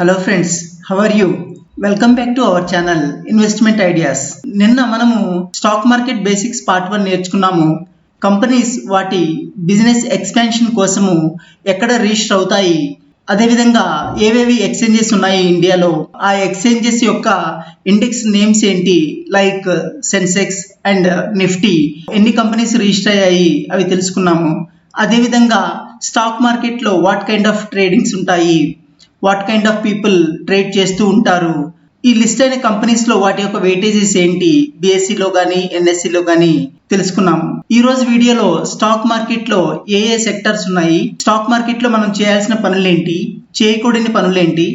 Hello friends, how are you? Welcome back to our channel investment ideas. నిన్న మనము stock market basics part 1 నేర్చుకున్నాము. Companies వాటి business expansion కోసము ఎక్కడ register అవుతాయి, అదేవిధంగా ఏవేవి ఎక్స్చేంజెస్ ఉన్నాయి ఇండియాలో, ఆ ఎక్స్చేంజెస్ యొక్క ఇండెక్స్ నేమ్స్ ఏంటి, లైక్ సెన్సెక్స్ అండ్ నిఫ్టీ, ఎన్ని కంపెనీస్ రిజిస్టర్ అయ్యాయి అవి తెలుసుకున్నాము. అదేవిధంగా స్టాక్ మార్కెట్లో వాట్ కైండ్ ఆఫ్ ట్రేడింగ్స్ ఉంటాయి, what kind of people trade చేస్తూ ఉంటారు, ఈ లిస్ట్ అయిన కంపెనీస్లో వాటి యొక్క వెయిటేజెస్ ఏంటి, బిఎస్సిలో కానీ ఎన్ఎస్సిలో కానీ తెలుసుకున్నాము. ఈ రోజు వీడియోలో స్టాక్ మార్కెట్లో ఏ ఏ సెక్టర్స్ ఉన్నాయి, స్టాక్ మార్కెట్లో మనం చేయాల్సిన పనులేంటి, చేయకూడని పనులేంటి,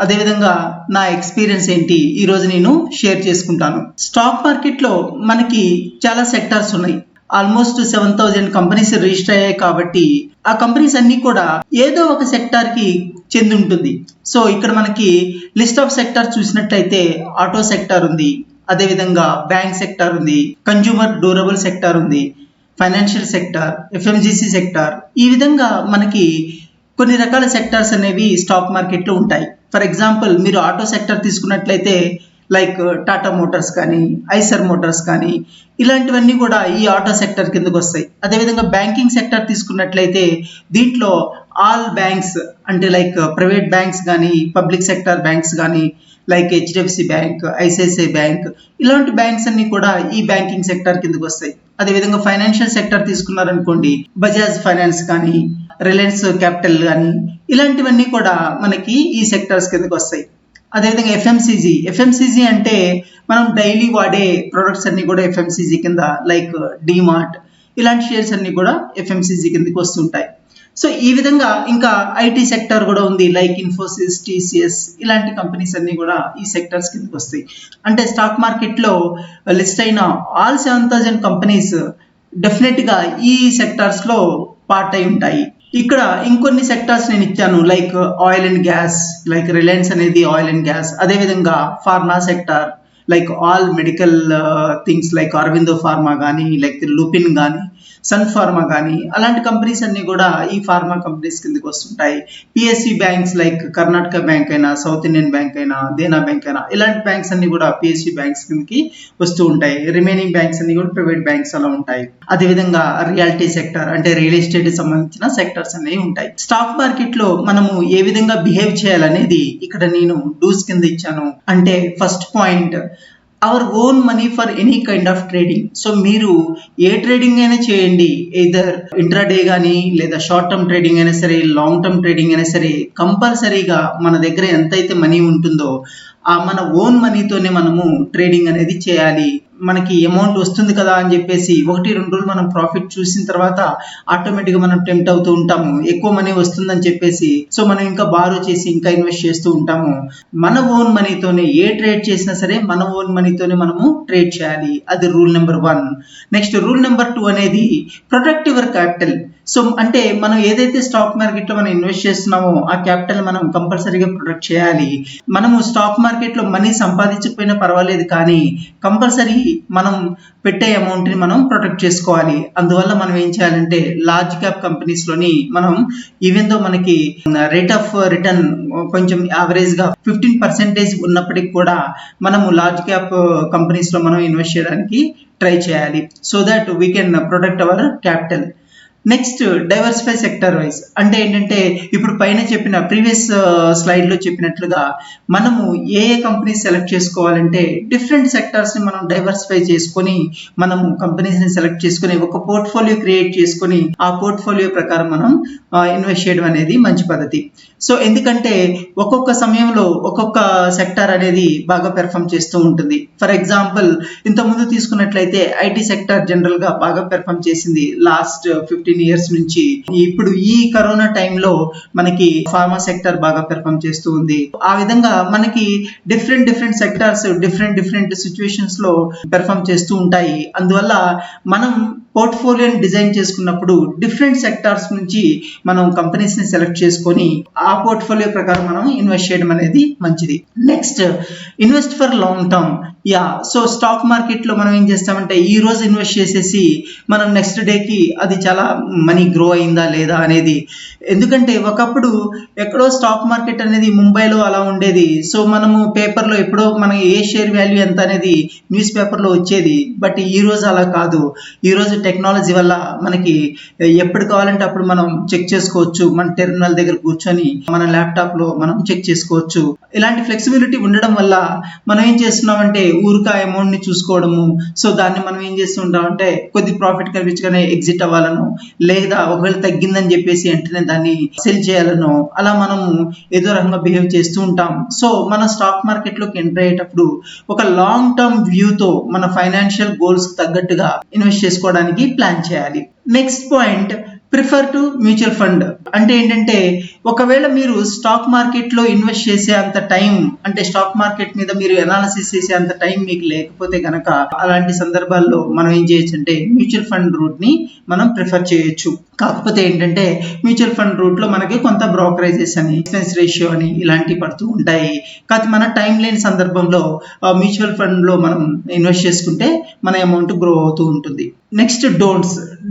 అదేవిధంగా నా ఎక్స్పీరియన్స్ ఏంటి ఈ రోజు నేను షేర్ చేసుకుంటాను. స్టాక్ మార్కెట్లో మనకి చాలా సెక్టార్స్ ఉన్నాయి. ఆల్మోస్ట్ 7,000 కంపెనీస్ రిజిస్టర్ అయ్యాయి కాబట్టి ఆ కంపెనీస్ అన్ని కూడా ఏదో ఒక సెక్టార్ కి చెంది ఉంటుంది. సో ఇక్కడ మనకి లిస్ట్ ఆఫ్ సెక్టార్ చూసినట్లయితే ఆటో సెక్టార్ ఉంది, అదేవిధంగా బ్యాంక్ సెక్టార్ ఉంది, కన్జ్యూమర్ డ్యూరబుల్ సెక్టార్ ఉంది, ఫైనాన్షియల్ సెక్టార్, ఎఫ్ఎంజీసీ సెక్టార్, ఈ విధంగా మనకి కొన్ని రకాల సెక్టార్స్ అనేవి స్టాక్ మార్కెట్లో ఉంటాయి. ఫర్ ఎగ్జాంపుల్ మీరు ఆటో సెక్టార్ తీసుకున్నట్లయితే లైక్ టాటా మోటార్స్ కానీ, ఐసర్ మోటార్స్ కానీ, ఇలాంటివన్నీ కూడా ఈ ఆటో సెక్టర్ కిందకు వస్తాయి. అదేవిధంగా బ్యాంకింగ్ సెక్టర్ తీసుకున్నట్లయితే దీంట్లో ఆల్ బ్యాంక్స్ అంటే లైక్ ప్రైవేట్ బ్యాంక్స్ కానీ, పబ్లిక్ సెక్టర్ బ్యాంక్స్ కానీ, like HDFC bank, ICICI bank, ఇలాంటి బ్యాంక్స్ అన్ని కూడా ఈ బ్యాంకింగ్ సెక్టర్ కిందకు వస్తాయి. అదేవిధంగా ఫైనాన్షియల్ సెక్టర్ తీసుకున్నారనుకోండి, బజాజ్ ఫైనాన్స్ కానీ, రిలయన్స్ క్యాపిటల్ కానీ, ఇలాంటివన్నీ కూడా మనకి ఈ సెక్టర్స్ కిందకు వస్తాయి. అదేవిధంగా ఎఫ్ఎంసీజీ అంటే మనం డైలీ వాడే ప్రొడక్ట్స్ అన్ని కూడా ఎఫ్ఎంసీజీ కింద, లైక్ డిమార్ట్, ఇలాంటి షేర్స్ అన్ని కూడా ఎఫ్ఎంసీజీ కిందకి వస్తుంటాయి. సో ఈ విధంగా ఇంకా ఐటీ సెక్టర్ కూడా ఉంది, లైక్ ఇన్ఫోసిస్, టీసీఎస్, ఇలాంటి కంపెనీస్ అన్ని కూడా ఈ సెక్టర్స్ కిందకి వస్తాయి. అంటే స్టాక్ మార్కెట్లో లిస్ట్ అయిన ఆల్ 7,000 కంపెనీస్ డెఫినెట్ గా ఈ సెక్టార్స్ లో పార్ట్ అయి ఉంటాయి. ఇక్కడ ఇంకొన్ని సెక్టార్స్ నేను ఇచ్చాను, like oil and gas, like Reliance అనేది ఆయిల్ అండ్ గ్యాస్, అదేవిధంగా pharma sector, like all medical things like Aurobindo pharma కానీ, లైక్ లుపిన్ కానీ, సన్ ఫార్మా కానీ, అలాంటి కంపెనీస్ అన్ని కూడా ఈ ఫార్మా కంపెనీస్ కిందకి వస్తుంటాయి. PSC banks like Karnataka bank అయినా, సౌత్ ఇండియన్ బ్యాంక్ అయినా, దేనా బ్యాంక్ అయినా, ఇలాంటి బ్యాంక్స్ అన్ని కూడా పిఎస్సి బ్యాంక్స్ కిందకి వస్తూ ఉంటాయి. రిమైనింగ్ బ్యాంక్స్ అన్ని కూడా ప్రైవేట్ బ్యాంక్స్ అలా ఉంటాయి. అదేవిధంగా రియాలిటీ సెక్టర్ అంటే రియల్ ఎస్టేట్ సంబంధించిన సెక్టర్స్ అనేవి ఉంటాయి. స్టాక్ మార్కెట్ లో మనము ఏ విధంగా బిహేవ్ చేయాలనేది ఇక్కడ నేను డూస్ కింద ఇచ్చాను. అంటే first point, our own money for any kind of trading. So మీరు ఏ ట్రేడింగ్ అయినా చేయండి, ఎయిదర్ ఇంట్రాడే కానీ, లేదా షార్ట్ టర్మ్ ట్రేడింగ్ అయినా సరే, లాంగ్ టర్మ్ ట్రేడింగ్ అయినా సరే, కంపల్సరీగా మన దగ్గర ఎంతైతే మనీ ఉంటుందో ఆ మన ఓన్ మనీతోనే మనము ట్రేడింగ్ అనేది చేయాలి. మనకి అమౌంట్ వస్తుంది కదా అని చెప్పేసి 1-2 రోజులు మనం ప్రాఫిట్ చూసిన తర్వాత ఆటోమేటిక్గా మనం టెంప్ట్ అవుతూ ఉంటాము, ఎక్కువ మనీ వస్తుందని చెప్పేసి. సో మనం ఇంకా బారో చేసి ఇంకా ఇన్వెస్ట్ చేస్తూ ఉంటాము. మన ఓన్ మనీతోనే ఏ ట్రేడ్ చేసినా సరే మన ఓన్ మనీతోనే మనము ట్రేడ్ చేయాలి. అది rule number 1. Next rule number 2 అనేది ప్రొటెక్ట్ యువర్ క్యాపిటల్. సో అంటే మనం ఏదైతే స్టాక్ మార్కెట్ లో మనం ఇన్వెస్ట్ చేస్తున్నామో ఆ క్యాపిటల్ మనం కంపల్సరీగా ప్రొటెక్ట్ చేయాలి. మనము స్టాక్ మార్కెట్ లో మనీ సంపాదించకపోయినా పర్వాలేదు, కానీ కంపల్సరీ మనం పెట్టే అమౌంట్ ని మనం ప్రొటెక్ట్ చేసుకోవాలి. అందువల్ల మనం ఏం చేయాలంటే లార్జ్ క్యాప్ కంపెనీస్ లోని మనం ఈవెన్ దో మనకి రేట్ ఆఫ్ రిటర్న్ కొంచెం యావరేజ్ గా 15% ఉన్నప్పటికీ కూడా మనము లార్జ్ క్యాప్ కంపెనీస్ లో మనం ఇన్వెస్ట్ చేయడానికి ట్రై చేయాలి. So that we can protect our capital. Next diversify sector wise. అంటే ఏంటంటే ఇప్పుడు పైన చెప్పిన ప్రీవియస్ స్లైడ్ లో చెప్పినట్లుగా మనము ఏ ఏ కంపెనీస్ సెలెక్ట్ చేసుకోవాలంటే డిఫరెంట్ సెక్టర్స్ ని మనం డైవర్సిఫై చేసుకొని మనము కంపెనీస్ ని సెలెక్ట్ చేసుకొని ఒక పోర్ట్ఫోలియో క్రియేట్ చేసుకొని ఆ పోర్ట్ఫోలియో ప్రకారం మనం ఇన్వెస్ట్ చేయడం అనేది మంచి పద్ధతి. సో ఎందుకంటే ఒక్కొక్క సమయంలో ఒక్కొక్క సెక్టర్ అనేది బాగా పెర్ఫామ్ చేస్తూ ఉంటుంది. ఫర్ ఎగ్జాంపుల్ ఇంతకుముందు తీసుకున్నట్లయితే ఐటీ సెక్టర్ జనరల్ గా బాగా పెర్ఫామ్ చేసింది లాస్ట్ 15 years నుంచి. ఇప్పుడు ఈ కరోనా టైంలో మనకి ఫార్మా సెక్టర్ బాగా పెర్ఫామ్ చేస్తూ ఉంది. ఆ విధంగా మనకి డిఫరెంట్ సెక్టార్స్ డిఫరెంట్ సిచ్యువేషన్స్ లో పెర్ఫామ్ చేస్తూ ఉంటాయి. అందువల్ల మనం పోర్ట్ఫోలియోని డిజైన్ చేసుకున్నప్పుడు డిఫరెంట్ సెక్టార్స్ నుంచి మనం కంపెనీస్ ని సెలెక్ట్ చేసుకొని ఆ పోర్ట్ఫోలియో ప్రకారం మనం ఇన్వెస్ట్ చేయడం అనేది మంచిది. Next, invest for long term. So stock market లో మనం ఏం చేస్తామంటే ఈ రోజు ఇన్వెస్ట్ చేసేసి మనం నెక్స్ట్ డేకి అది చాలా మనీ గ్రో అయిందా లేదా అనేది, ఎందుకంటే ఒకప్పుడు ఎక్కడో స్టాక్ మార్కెట్ అనేది ముంబైలో అలా ఉండేది. సో మనము పేపర్లో ఎప్పుడో మన ఏ షేర్ వాల్యూ ఎంత అనేది న్యూస్ పేపర్లో వచ్చేది. బట్ ఈ రోజు అలా కాదు. ఈ రోజు టెక్నాలజీ వల్ల మనకి ఎప్పుడు కావాలంటే అప్పుడు మనం చెక్ చేసుకోవచ్చు. మన టెర్మినల్ దగ్గర కూర్చొని మన ల్యాప్టాప్ లో మనం చెక్ చేసుకోవచ్చు. ఇలాంటి ఫ్లెక్సిబిలిటీ ఉండడం వల్ల మనం ఏం చేస్తున్నామంటే ఊరిక అమౌంట్ ని చూసుకోవడము, సో దాన్ని మనం ఏం చేస్తుంటామంటే కొద్ది ప్రాఫిట్ కనిపించగానే ఎగ్జిట్ అవ్వాలను, లేదా ఒకవేళ తగ్గిందని చెప్పేసి వెంటనే దాన్ని సెల్ చేయాలను, అలా మనము ఏదో రకంగా బిహేవ్ చేస్తూ ఉంటాం. సో మన స్టాక్ మార్కెట్ లోకి ఎంటర్ అయ్యేటప్పుడు ఒక లాంగ్ టర్మ్ వ్యూతో మన ఫైనాన్షియల్ గోల్స్ తగ్గట్టుగా ఇన్వెస్ట్ చేసుకోవడానికి ప్లాన్ చేయాలి. Next point, prefer to mutual fund. అంటే ఏంటంటే ఒకవేళ మీరు స్టాక్ మార్కెట్ లో ఇన్వెస్ట్ చేసే అంత టైం, అంటే స్టాక్ మార్కెట్ మీద మీరు అనాలిసిస్ చేసే అంత టైం మీకు లేకపోతే గనక అలాంటి సందర్భాల్లో మనం ఏం చేయొచ్చు అంటే మ్యూచువల్ ఫండ్ రూట్ ని మనం ప్రిఫర్ చేయొచ్చు. కాకపోతే ఏంటంటే మ్యూచువల్ ఫండ్ రూట్ లో మనకి కొంత బ్రోకరేజెస్ అని, ఎక్స్పెన్స్ రేషియో అని ఇలాంటివి పడుతూ ఉంటాయి. కాకపోతే మన టైం లేని సందర్భంలో మ్యూచువల్ ఫండ్ లో మనం ఇన్వెస్ట్ చేసుకుంటే మన అమౌంట్ గ్రో అవుతూ ఉంటుంది. నెక్స్ట్,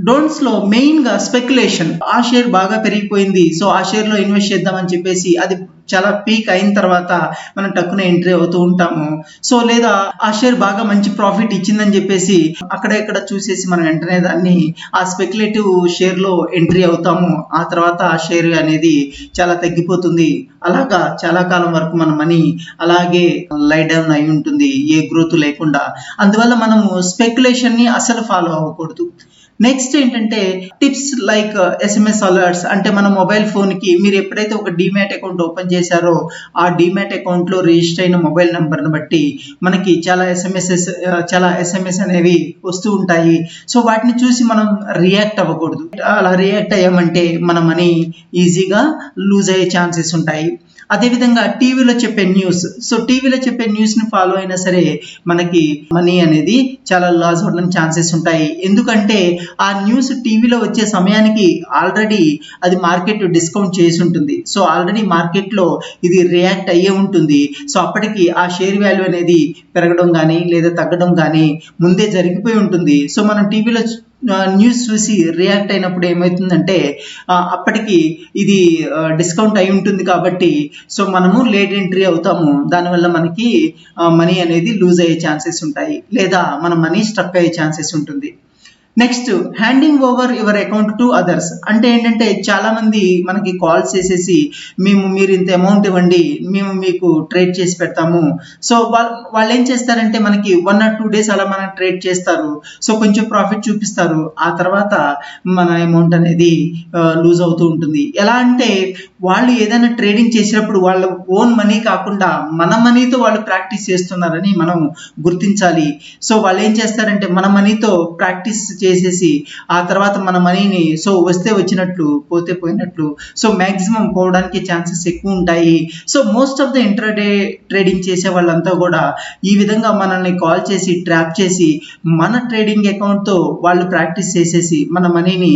డోంట్స్ లో మెయిన్ గా స్పెక్యులేషన్. ఆ షేర్ బాగా పెరిగిపోయింది, సో ఆ షేర్ లో ఇన్వెస్ట్ చేద్దామని చెప్పేసి అది చాలా పీక్ అయిన తర్వాత మనం టక్కున ఎంట్రీ అవుతూ ఉంటాము. సో లేదా ఆ షేర్ బాగా మంచి ప్రాఫిట్ ఇచ్చిందని చెప్పేసి అక్కడ ఇక్కడ చూసేసి మనం వెంటనే దాన్ని ఆ స్పెక్యులేటివ్ షేర్ లో ఎంట్రీ అవుతాము. ఆ తర్వాత ఆ షేర్ అనేది చాలా తగ్గిపోతుంది. అలాగా చాలా కాలం వరకు మన మనీ అలాగే లై డౌన్ అయి ఉంటుంది, ఏ గ్రోత్ లేకుండా. అందువల్ల మనము స్పెక్యులేషన్ ని అసలు ఫాలో అవ్వకూడదు. నెక్స్ట్ ఏంటంటే టిప్స్ లైక్ SMS అలర్ట్స్. అంటే మన మొబైల్ ఫోన్ కి మీరు ఎప్పుడైతే ఒక డిమాట్ అకౌంట్ ఓపెన్ చేశారో ఆ డిమాట్ అకౌంట్ లో రిజిస్టర్ అయిన మొబైల్ నంబర్ ని బట్టి మనకి చాలా SMS అనేవి వస్తూ ఉంటాయి. సో వాటిని చూసి మనం రియాక్ట్ అవ్వకూడదు. అలా రియాక్ట్ అయ్యామంటే మన మనీ ఈజీగా లూజ్ అయ్యే ఛాన్సెస్ ఉంటాయి. అదేవిధంగా టీవీలో చెప్పే న్యూస్. సో టీవీలో చెప్పే న్యూస్ ని ఫాలో అయినా సరే మనకి మనీ అనేది చాలా లాస్ అవ్వడం ఛాన్సెస్ ఉంటాయి. ఎందుకంటే ఆ న్యూస్ టీవీలో వచ్చే సమయానికి ఆల్రెడీ అది మార్కెట్ డిస్కౌంట్ చేసి ఉంటుంది. సో ఆల్రెడీ మార్కెట్ లో ఇది రియాక్ట్ అయ్యే ఉంటుంది. సో అప్పటికి ఆ షేర్ వాల్యూ అనేది పెరగడం కానీ లేదా తగ్గడం కానీ ముందే జరిగిపోయి ఉంటుంది. సో మనం టీవీలో న్యూస్ చూసి రియాక్ట్ అయినప్పుడు ఏమవుతుందంటే అప్పటికి ఇది డిస్కౌంట్ అయి ఉంటుంది కాబట్టి సో మనము లేట్ ఎంట్రీ అవుతాము. దానివల్ల మనకి మనీ అనేది లూజ్ అయ్యే ఛాన్సెస్ ఉంటాయి, లేదా మన మనీ స్ట్రక్ అయ్యే ఛాన్సెస్ ఉంటుంది. Next, handing over your account to others. అంటే ఏంటంటే చాలా మంది మనకి కాల్స్ చేసేసి మీరు ఇంత అమౌంట్ ఇవ్వండి, మేము మీకు ట్రేడ్ చేసి పెడతాము. సో వాళ్ళు ఏం చేస్తారంటే మనకి 1 or 2 days అలా మనం ట్రేడ్ చేస్తారు. సో కొంచెం ప్రాఫిట్ చూపిస్తారు, ఆ తర్వాత మన అమౌంట్ అనేది లూజ్ అవుతూ ఉంటుంది. ఎలా అంటే వాళ్ళు ఏదైనా ట్రేడింగ్ చేసినప్పుడు వాళ్ళ ఓన్ మనీ కాకుండా మన మనీతో వాళ్ళు ప్రాక్టీస్ చేస్తున్నారని మనం గుర్తించాలి. సో వాళ్ళు ఏం చేస్తారంటే మన మనీతో ప్రాక్టీస్ చేసేసి ఆ తర్వాత మన మనీని సో వస్తే వచ్చినట్లు పోతే పోయినట్లు సో మాక్సిమం పోవడానికి ఛాన్సెస్ ఎక్కువ ఉంటాయి. So most of the intraday trading చేసే వాళ్ళంతా కూడా ఈ విధంగా మనల్ని కాల్ చేసి ట్రాప్ చేసి మన ట్రేడింగ్ అకౌంట్ తో వాళ్ళు ప్రాక్టీస్ చేసేసి మన మనీని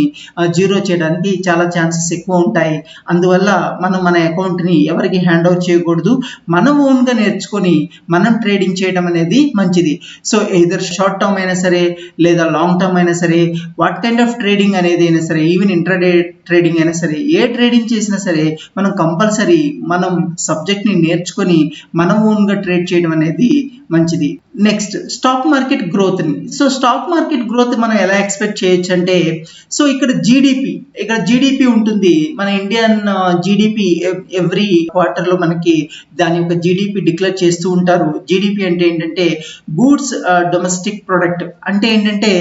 జీరో చేయడానికి చాలా ఛాన్సెస్ ఎక్కువ ఉంటాయి. అందువల్ల మనం మన అకౌంట్ ని ఎవరికి హ్యాండ్ ఓవర్ చేయకూడదు. మనం ఓన్ గా నేర్చుకొని మనం ట్రేడింగ్ చేయడం అనేది మంచిది. సో ఎయిదర్ షార్ట్ టర్మ్ అయినా సరే లేదా లాంగ్ టర్మ్ అయినా సరే, వాట్ కైండ్ ఆఫ్ ట్రేడింగ్ అనేది అయినా సరే, ఈవెన్ ఇంట్రాడే ట్రేడింగ్ అయినా సరే, ఏ ట్రేడింగ్ చేసినా సరే మనం కంపల్సరీ మనం సబ్జెక్ట్ ని నేర్చుకొని మనం ఓన్ గా ట్రేడ్ చేయడం అనేది మంచిది. నెక్స్ట్, స్టాక్ మార్కెట్ గ్రోత్ ని. సో స్టాక్ మార్కెట్ గ్రోత్ మనం ఎలా ఎక్స్పెక్ట్ చేయొచ్చు అంటే సో ఇక్కడ జీడిపి ఉంటుంది. మన ఇండియన్ జీడిపి ఎవ్రీ క్వార్టర్ లో మనకి దాని యొక్క జీడిపి డిక్లేర్ చేస్తూ ఉంటారు. జీడిపి అంటే ఏంటంటే గూడ్స్ డొమెస్టిక్ ప్రొడక్ట్. అంటే ఏంటంటే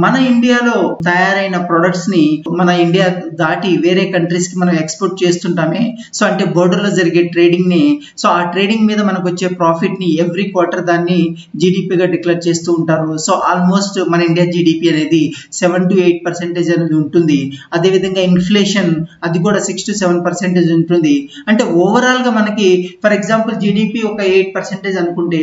మన ఇండియాలో తయారైన ప్రొడక్ట్స్ ని మన ఇండియా దాటి వేరే కంట్రీస్ కి మనం ఎక్స్పోర్ట్ చేస్తుంటామే. సో అంటే బోర్డర్ లో జరిగే ట్రేడింగ్ ని, సో ఆ ట్రేడింగ్ మీద మనకు వచ్చే ప్రాఫిట్ ని ఎవ్రీ క్వార్టర్ దాన్ని జీడిపిగా డిక్లేర్ చేస్తూ ఉంటారు. సో ఆల్మోస్ట్ మన ఇండియా జీడిపి అనేది 7 to 8% అనేది ఉంటుంది. అదేవిధంగా ఇన్ఫ్లేషన్ అది కూడా 6 to 7% ఉంటుంది. అంటే ఓవరాల్ గా మనకి ఫర్ ఎగ్జాంపుల్ జీడిపి ఒక 8% అనుకుంటే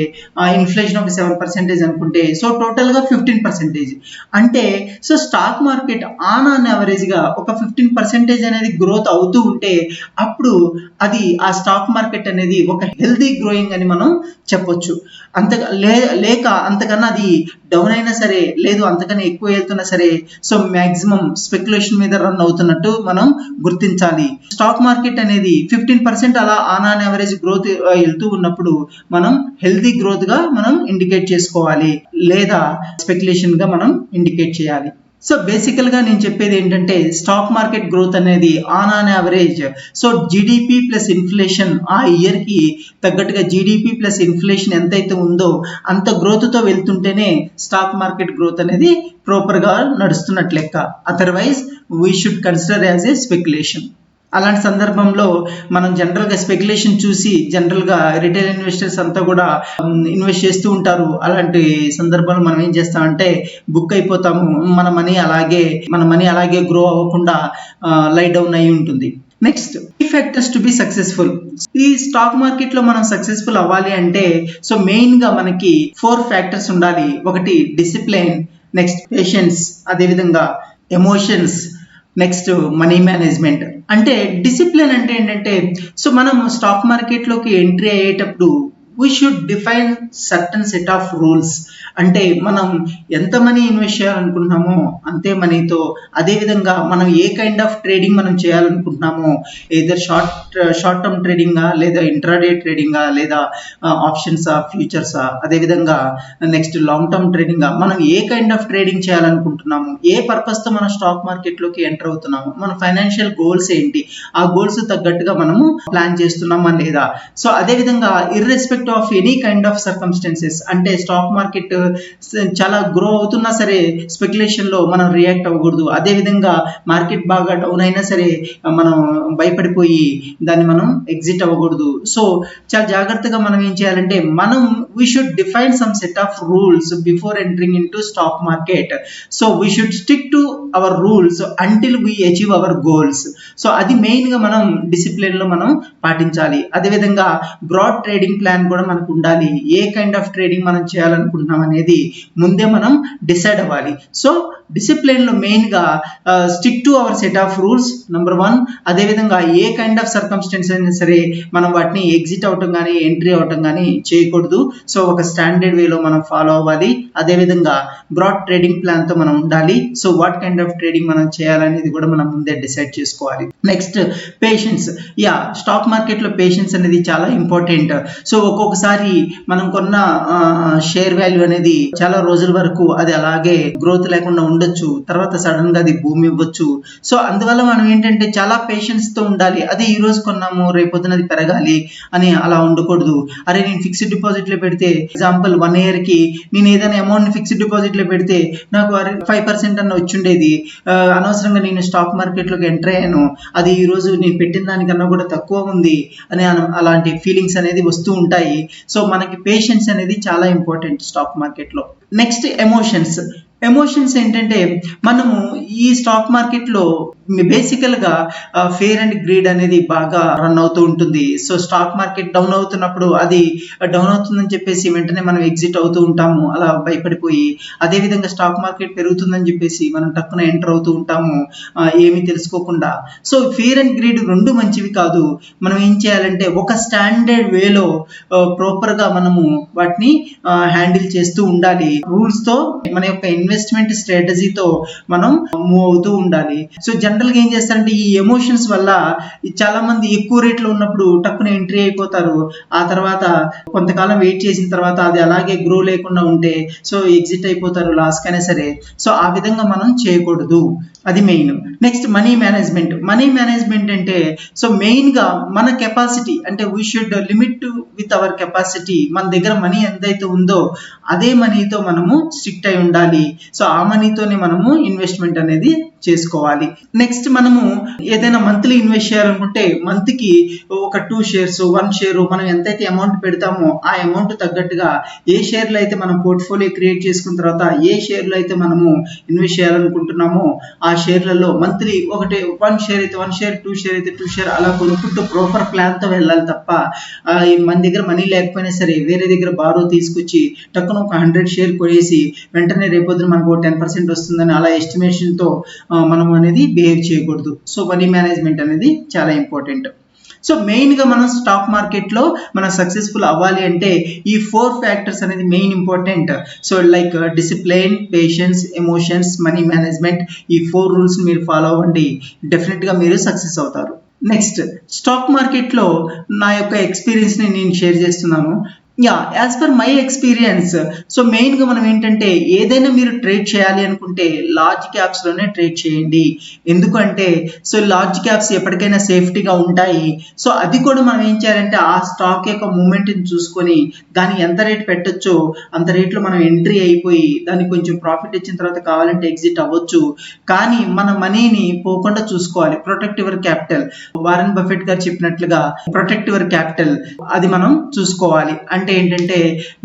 ఇన్ఫ్లేషన్ ఒక 7% అనుకుంటే సో టోటల్ గా 15%. అంటే so stock market on average గా ఒక 15% అనేది గ్రోత్ అవుతూ ఉంటే అప్పుడు అది ఆ స్టాక్ మార్కెట్ అనేది ఒక హెల్దీ గ్రోయింగ్ అని మనం చెప్పొచ్చు. లేక అంతకన్నా అది డౌన్ అయినా సరే లేదు అంతకన్నా ఎక్కువ వెళ్తున్నా సరే సో మాక్సిమం స్పెక్యులేషన్ మీద రన్ అవుతున్నట్టు మనం గుర్తించాలి. స్టాక్ మార్కెట్ అనేది 15% అలా ఆన్ యావరేజ్ గ్రోత్ వెళ్తూ ఉన్నప్పుడు మనం హెల్దీ గ్రోత్ గా మనం ఇండికేట్ చేసుకోవాలి లేదా స్పెక్యులేషన్ గా మనం ఇండికేట్ చేయాలి. సో బేసికల్ గా నేను చెప్పేది ఏంటంటే స్టాక్ మార్కెట్ గ్రోత్ అనేది on average so GDP plus inflation ఆ ఇయర్ కి తగ్గట్టుగా జీడిపి ప్లస్ ఇన్ఫ్లేషన్ ఎంతైతే ఉందో అంత గ్రోత్ తో వెళ్తుంటేనే స్టాక్ మార్కెట్ గ్రోత్ అనేది ప్రాపర్ గా నడుస్తున్నట్లు లెక్క. Otherwise we should consider as a speculation. అలాంటి సందర్భంలో మనం జనరల్ గా స్పెక్యులేషన్ చూసి జనరల్ గా రిటైల్ ఇన్వెస్టర్స్ అంతా కూడా ఇన్వెస్ట్ చేస్తూ ఉంటారు. అలాంటి సందర్భంలో మనం ఏం చేస్తామంటే బుక్ అయిపోతాము. మన మనీ అలాగే గ్రో అవ్వకుండా లై డౌన్ అయి ఉంటుంది. నెక్స్ట్ ఈ ఫ్యాక్టర్స్ టు బి సక్సెస్ఫుల్. ఈ స్టాక్ మార్కెట్ లో మనం సక్సెస్ఫుల్ అవ్వాలి అంటే సో మెయిన్ గా మనకి 4 ఫ్యాక్టర్స్ ఉండాలి. ఒకటి డిసిప్లిన్, నెక్స్ట్ పేషెన్స్, అదేవిధంగా ఎమోషన్స్, నెక్స్ట్ మనీ మేనేజ్మెంట్. అంటే డిసిప్లిన్ అంటే ఏంటంటే సో మనం స్టాక్ మార్కెట్ లోకి ఎంట్రీ అయ్యేటప్పుడు we should define certain set of rules. అంటే మనం ఎంత మనీ ఇన్వెస్ట్ చేయాలనుకుంటున్నామో అంతే మనీతో అదేవిధంగా మనం ఏ కైండ్ ఆఫ్ ట్రేడింగ్ మనం చేయాలనుకుంటున్నామో ఏదర్ షార్ట్ టర్మ్ ట్రేడింగా లేదా ఇంట్రాడే ట్రేడింగా లేదా ఆప్షన్సా ఫ్యూచర్సా అదేవిధంగా నెక్స్ట్ లాంగ్ టర్మ్ ట్రేడింగా మనం ఏ కైండ్ ఆఫ్ ట్రేడింగ్ చేయాలనుకుంటున్నాము, ఏ పర్పస్ తో మనం స్టాక్ మార్కెట్ లోకి ఎంటర్ అవుతున్నాము, మన ఫైనాన్షియల్ గోల్స్ ఏంటి, ఆ గోల్స్ తగ్గట్టుగా మనము ప్లాన్ చేస్తున్నామా లేదా. సో అదేవిధంగా irrespective of any kind of circumstances అంటే స్టాక్ మార్కెట్ చాలా గ్రో అవుతున్నా సరే స్పెక్యులేషన్ లో మనం రియాక్ట్ అవ్వకూడదు. అదేవిధంగా మార్కెట్ బాగా డౌన్ అయినా సరే మనం భయపడిపోయి దాన్ని మనం ఎగ్జిట్ అవ్వకూడదు. సో చాలా జాగ్రత్తగా మనం ఏం చేయాలంటే we should define some set of rules before entering in to stock market. So we should stick to our rules until we achieve hour goals. So అది మెయిన్ గా మనం డిసిప్లిన్ లో మనం పాటించాలి. అదేవిధంగా బ్రాడ్ ట్రేడింగ్ ప్లాన్ కూడా మనకు ఉండాలి. ఏ కైండ్ ఆఫ్ ట్రేడింగ్ మనం చేయాలనుకుంటున్నాం అనేది ముందే మనం డిసైడ్ అవ్వాలి. సో డిసిప్లిన్ లో మెయిన్ గా stick to our set of rules number 1. అదేవిధంగా ఏ కైండ్ ఆఫ్ సర్కమ్స్టెన్స్ అయినా సరే మనం వాటిని ఎగ్జిట్ అవటం కానీ ఎంట్రీ అవటం కానీ చేయకూడదు. సో ఒక స్టాండర్డ్ వేలో మనం ఫాలో అవ్వాలి. అదేవిధంగా బ్రాడ్ ట్రేడింగ్ ప్లాన్ తో మనం ఉండాలి. So what kind of trading మనం చేయాలనేది కూడా మనం ముందే డిసైడ్ చేసుకోవాలి. Next patience. స్టాక్ మార్కెట్ లో పేషెన్స్ అనేది చాలా ఇంపార్టెంట్. సో ఒక్కొక్కసారి మనం కొన్న షేర్ వాల్యూ అనేది చాలా రోజుల వరకు అది అలాగే గ్రోత్ లేకుండా ఉండొచ్చు, తర్వాత సడన్ గా అది భూమి ఇవ్వచ్చు. సో అందువల్ల మనం ఏంటంటే చాలా పేషెన్స్ తో ఉండాలి. అది ఈ రోజు కొన్నాము రేపొద్దున అది పెరగాలి అని అలా ఉండకూడదు. అరే నేను ఫిక్స్డ్ డిపాజిట్ లో పెడితే ఎగ్జాంపుల్ 1 year కి నేను ఏదైనా అమౌంట్ ఫిక్స్డ్ డిపాజిట్ లో పెడితే నాకు 5% అన్న వచ్చిండేది, అనవసరంగా నేను స్టాక్ మార్కెట్ లోకి ఎంటర్ అయ్యాను, అది ఈ రోజు నేను పెట్టిన దానికన్నా కూడా తక్కువ ఉంది అని అలాంటి ఫీలింగ్స్ అనేది వస్తూ ఉంటాయి. సో మనకి పేషెన్స్ అనేది చాలా ఇంపార్టెంట్ స్టాక్ మార్కెట్ లో. నెక్స్ట్ ఎమోషన్స్ ఏంటంటే మనము ఈ స్టాక్ మార్కెట్ లో బేసికల్ గా ఫేర్ అండ్ గ్రీడ్ అనేది బాగా రన్ అవుతూ ఉంటుంది. సో స్టాక్ మార్కెట్ డౌన్ అవుతున్నప్పుడు అది డౌన్ అవుతుందని చెప్పేసి వెంటనే మనం ఎగ్జిట్ అవుతూ ఉంటాము అలా భయపడిపోయి. అదేవిధంగా స్టాక్ మార్కెట్ పెరుగుతుందని చెప్పేసి మనం టక్కున ఎంటర్ అవుతూ ఉంటాము ఏమీ తెలుసుకోకుండా. సో ఫేర్ అండ్ గ్రీడ్ రెండు మంచివి కాదు. మనం ఏం చేయాలంటే ఒక స్టాండర్డ్ వేలో ప్రాపర్ గా మనము వాటిని హ్యాండిల్ చేస్తూ ఉండాలి. రూల్స్ తో మన యొక్క ఇన్వెస్ట్మెంట్ స్ట్రాటజీతో మనం మూవ్ అవుతూ ఉండాలి. సో జనరల్ గా ఏం చేస్తారంటే ఈ ఎమోషన్స్ వల్ల చాలా మంది ఎక్కువ రేట్లో ఉన్నప్పుడు టక్కున ఎంట్రీ అయిపోతారు. ఆ తర్వాత కొంతకాలం వెయిట్ చేసిన తర్వాత అది అలాగే గ్రో లేకుండా ఉంటే సో ఎగ్జిట్ అయిపోతారు లాస్ కైనా సరే. సో ఆ విధంగా మనం చేయకూడదు, అది మెయిన్. నెక్స్ట్ మనీ మేనేజ్మెంట్ అంటే సో మెయిన్ గా మన కెపాసిటీ అంటే we should limit with our capacity. మన దగ్గర మనీ ఎంతైతే ఉందో అదే మనీతో మనము స్ట్రిక్ట్ అయి ఉండాలి. సో ఆ మనీతోనే మనము ఇన్వెస్ట్మెంట్ అనేది చేసుకోవాలి. నెక్స్ట్ మనము ఏదైనా మంత్లీ ఇన్వెస్ట్ చేయాలనుకుంటే మంత్ కి ఒక 2 షేర్స్ 1 షేర్ మనం ఎంతైతే అమౌంట్ పెడతామో ఆ అమౌంట్ తగ్గట్టుగా ఏ షేర్లు అయితే మనం పోర్ట్ఫోలియో క్రియేట్ చేసుకున్న తర్వాత ఏ షేర్లు అయితే మనము ఇన్వెస్ట్ చేయాలనుకుంటున్నామో ఆ షేర్లలో మంత్లీ ఒకటి 1 షేర్ అయితే 1 షేర్ 2 షేర్ అయితే 2 షేర్ అలా కొనుక్కుంటూ ప్రాపర్ ప్లాన్ తో వెళ్ళాలి తప్ప మన దగ్గర మనీ లేకపోయినా సరే వేరే దగ్గర బారో తీసుకొచ్చి టక్కున ఒక 100 షేర్ కొనేసి వెంటనే రేపొద్దున మనకు 10% వస్తుందని అలా ఎస్టిమేషన్ తో మనం అనేది బిహేవ్ చేయకూడదు. సో మనీ మేనేజ్మెంట్ అనేది చాలా ఇంపార్టెంట్. సో మెయిన్ గా మనం స్టాక్ మార్కెట్ లో మనం సక్సెస్ఫుల్ అవ్వాలి అంటే ఈ 4 ఫ్యాక్టర్స్ అనేది main important. So like discipline, patience, emotions, money management, ఈ 4 రూల్స్ మీరు ఫాలో అవ్వండి, డెఫినెట్ గా మీరు సక్సెస్ అవుతారు. నెక్స్ట్ స్టాక్ మార్కెట్ లో నా యొక్క ఎక్స్పీరియన్స్ ని నేను షేర్ చేస్తున్నాను. As per my experience, so main గా మనం ఏంటంటే ఏదైనా మీరు ట్రేడ్ చేయాలి అనుకుంటే లార్జ్ క్యాప్స్ లోనే ట్రేడ్ చేయండి. ఎందుకంటే సో లార్జ్ క్యాప్స్ ఎప్పటికైనా సేఫ్టీగా ఉంటాయి. సో అది కూడా మనం ఏం చేయాలంటే ఆ స్టాక్ యొక్క మూమెంట్ ని చూసుకొని దాన్ని ఎంత రేట్ పెట్టొచ్చో అంత రేట్ లో మనం ఎంట్రీ అయిపోయి దానికి కొంచెం ప్రాఫిట్ ఇచ్చిన తర్వాత కావాలంటే ఎగ్జిట్ అవ్వచ్చు. కానీ మన మనీని పోకుండా చూసుకోవాలి. Protect your capital, Warren Buffett గారు చెప్పినట్లుగా ప్రొటెక్ట్ యువర్ క్యాపిటల్ అది మనం చూసుకోవాలి. అంటే ఏంటంటే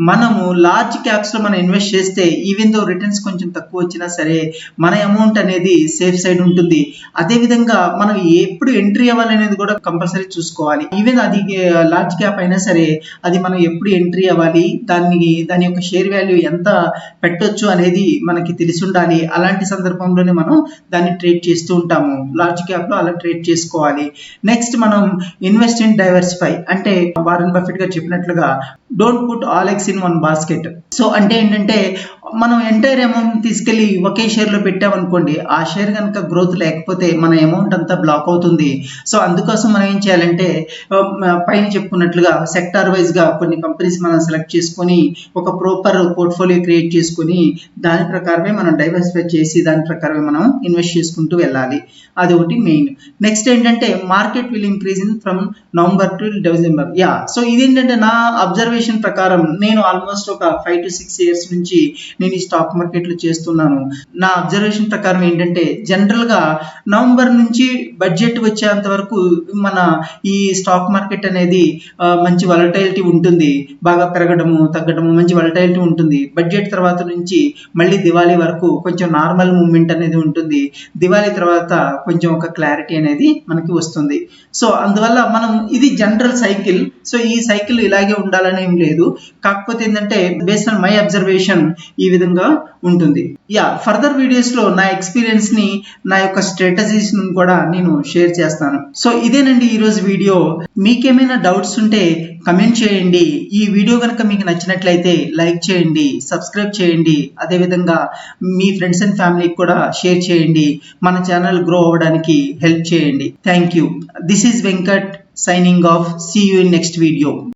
మనము లార్జ్ క్యాప్స్ లో మనం ఇన్వెస్ట్ చేస్తే ఈవెన్ దో రిటర్న్స్ కొంచెం తక్కువ వచ్చినా సరే మన అమౌంట్ అనేది సేఫ్ సైడ్ ఉంటుంది. అదే విధంగా మనం ఎప్పుడు ఎంట్రీ అవ్వాలనేది కూడా కంపల్సరీ చూసుకోవాలి. ఈవెన్ అది లార్జ్ క్యాప్ అయినా సరే అది మనం ఎప్పుడు ఎంట్రీ అవ్వాలి, దాని యొక్క షేర్ వాల్యూ ఎంత పెట్టొచ్చు అనేది మనకి తెలిసి ఉండాలి. అలాంటి సందర్భంలోనే మనం దాన్ని ట్రేడ్ చేస్తూ ఉంటాము. లార్జ్ క్యాప్ లో అలా ట్రేడ్ చేసుకోవాలి. నెక్స్ట్ మనం ఇన్వెస్ట్ ఇన్ డైవర్సిఫై, అంటే వారెన్ బఫెట్ గారు చెప్పినట్లుగా don't put all eggs in one basket. So అంటే ఏంటంటే మనం ఎంటైర్ అమౌంట్ తీసుకెళ్లి ఒకే షేర్ లో పెట్టామనుకోండి, ఆ షేర్ కనుక గ్రోత్ లేకపోతే మన అమౌంట్ అంతా బ్లాక్ అవుతుంది. సో అందుకోసం మనం ఏం చేయాలంటే పైన చెప్పుకున్నట్లుగా సెక్టార్ వైజ్ గా కొన్ని కంపెనీస్ మనం సెలెక్ట్ చేసుకొని ఒక ప్రాపర్ పోర్ట్ఫోలియో క్రియేట్ చేసుకొని దాని ప్రకారమే మనం డైవర్సిఫై చేసి దాని ప్రకారమే మనం ఇన్వెస్ట్ చేసుకుంటూ వెళ్ళాలి. అది ఒకటి మెయిన్. నెక్స్ట్ ఏంటంటే market will increase in from November to December. So ఇదేంటంటే నా అబ్జర్వేషన్ ప్రకారం నేను ఆల్మోస్ట్ ఒక 5 to 6 years నుంచి నేను ఈ స్టాక్ మార్కెట్ లో చేస్తున్నాను. నా అబ్జర్వేషన్ ప్రకారం ఏంటంటే జనరల్ గా నవంబర్ నుంచి బడ్జెట్ వచ్చేంత వరకు మన ఈ స్టాక్ మార్కెట్ అనేది మంచి వలటైలిటీ ఉంటుంది. బాగా పెరగడము తగ్గడము మంచి వలటైలిటీ ఉంటుంది. బడ్జెట్ తర్వాత నుంచి మళ్ళీ దివాళీ వరకు కొంచెం నార్మల్ మూవ్మెంట్ అనేది ఉంటుంది. దివాళీ తర్వాత కొంచెం ఒక క్లారిటీ అనేది మనకి వస్తుంది. సో అందువల్ల మనం ఇది జనరల్ సైకిల్. సో ఈ సైకిల్ ఇలాగే ఉండాలని ఏం లేదు. కాకపోతే ఏంటంటే బేస్డ్ ఆన్ మై అబ్జర్వేషన్ ఈ విధంగా ఉంటుంది. ఫర్దర్ వీడియోస్ లో నా ఎక్స్పీరియన్స్ ని నా యొక్క స్ట్రాటజీస్ ని కూడా నేను షేర్ చేస్తాను. సో ఇదేనండి ఈ రోజు వీడియో. మీకేమైనా డౌట్స్ ఉంటే కమెంట్ చేయండి. ఈ వీడియో కనుక మీకు నచ్చినట్లయితే లైక్ చేయండి, సబ్స్క్రైబ్ చేయండి. అదేవిధంగా మీ ఫ్రెండ్స్ అండ్ ఫ్యామిలీకి కూడా షేర్ చేయండి. మన ఛానల్ గ్రో అవ్వడానికి హెల్ప్ చేయండి. Thank you. This is Venkat signing off. See you in next video.